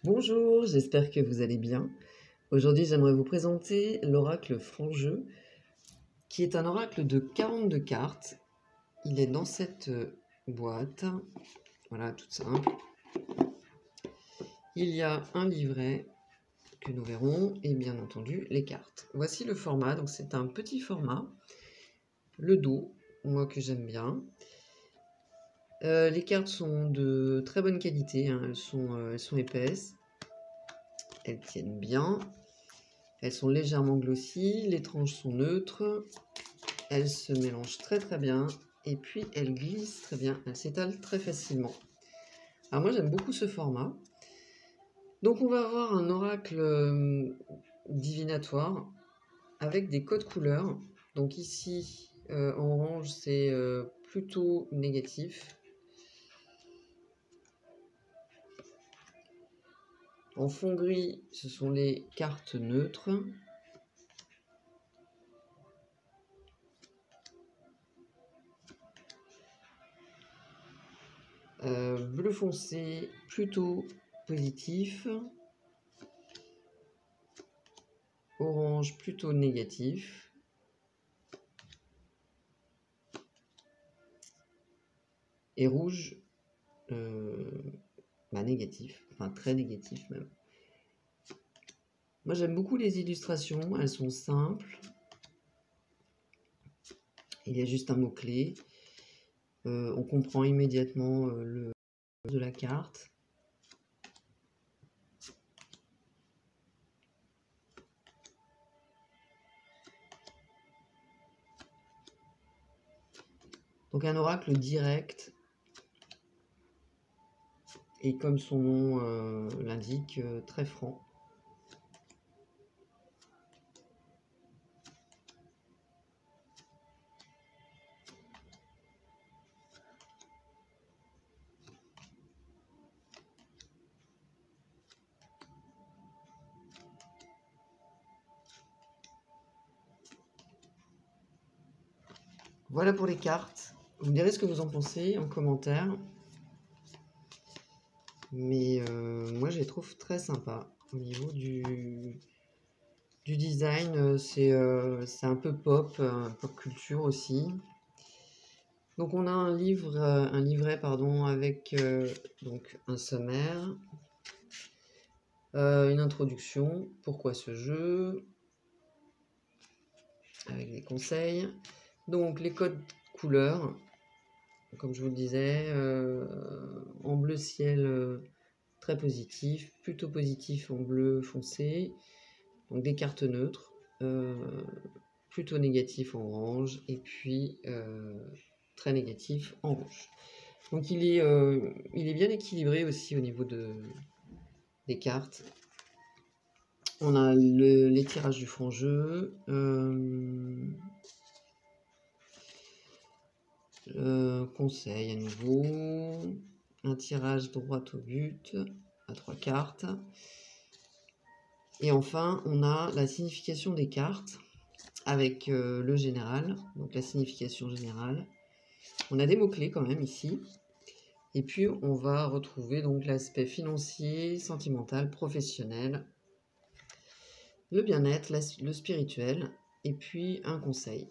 Bonjour, j'espère que vous allez bien. Aujourd'hui, j'aimerais vous présenter l'oracle Franc-Jeu, qui est un oracle de 42 cartes. Il est dans cette boîte, voilà, toute simple. Il y a un livret que nous verrons et bien entendu les cartes. Voici le format, donc c'est un petit format. Le dos, moi que j'aime bien. Les cartes sont de très bonne qualité, hein, elles sont épaisses. Elles tiennent bien. Elles sont légèrement glossy, les tranches sont neutres, elles se mélangent très bien et puis elles glissent très bien, elles s'étalent très facilement. Alors moi j'aime beaucoup ce format. Donc on va avoir un oracle divinatoire avec des codes couleurs. Donc ici en orange c'est plutôt négatif. En fond gris ce sont les cartes neutres. Bleu foncé plutôt positif, orange plutôt négatif, et rouge négatif, enfin très négatif même. Moi j'aime beaucoup les illustrations, elles sont simples. Il y a juste un mot-clé. On comprend immédiatement le de la carte. Donc un oracle direct. Et comme son nom l'indique, très franc. Voilà pour les cartes. Vous me direz ce que vous en pensez en commentaire. Mais moi je les trouve très sympas. Au niveau du design, c'est un peu pop, pop culture aussi. Donc on a un livret pardon, avec donc un sommaire, une introduction, pourquoi ce jeu, avec des conseils. Donc les codes couleurs, comme je vous le disais, en bleu ciel très positif, plutôt positif en bleu foncé, donc des cartes neutres, plutôt négatif en orange, et puis très négatif en rouge. Donc il est bien équilibré aussi au niveau des cartes. On a les tirages du franc-jeu, conseil à nouveau, un tirage droit au but à 3 cartes. Et enfin, on a la signification des cartes avec le général, donc la signification générale. On a des mots-clés quand même ici. Et puis, on va retrouver donc l'aspect financier, sentimental, professionnel, le bien-être, le spirituel, et puis un conseil.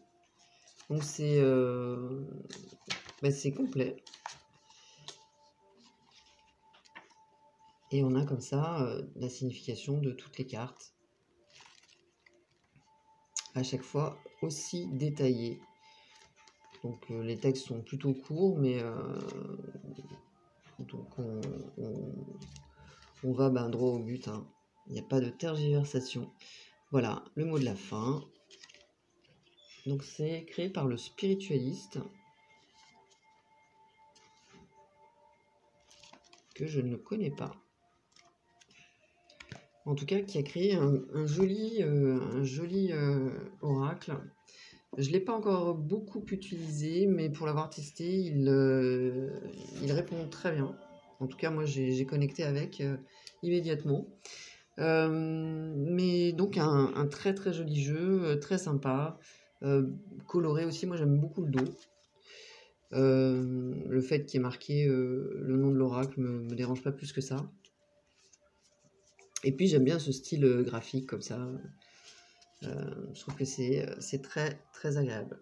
Donc, c'est complet. Et on a comme ça la signification de toutes les cartes. À chaque fois aussi détaillées. Donc les textes sont plutôt courts, mais donc on va droit au but, hein. Il n'y a pas de tergiversation. Voilà, le mot de la fin. Donc c'est créé par le spiritualiste, que je ne connais pas. En tout cas, qui a créé un joli oracle. Je ne l'ai pas encore beaucoup utilisé, mais pour l'avoir testé, il répond très bien. En tout cas, moi, j'ai connecté avec immédiatement. Mais donc, un très joli jeu, très sympa, coloré aussi. Moi, j'aime beaucoup le dos. Le fait qu'il y ait marqué le nom de l'oracle me dérange pas plus que ça. Et puis j'aime bien ce style graphique comme ça. Je trouve que c'est très, très agréable.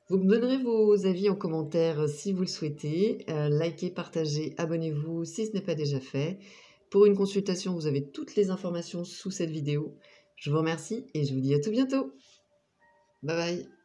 Vous me donnerez vos avis en commentaire si vous le souhaitez. Likez, partagez, abonnez-vous si ce n'est pas déjà fait. Pour une consultation, vous avez toutes les informations sous cette vidéo. Je vous remercie et je vous dis à tout bientôt. Bye bye.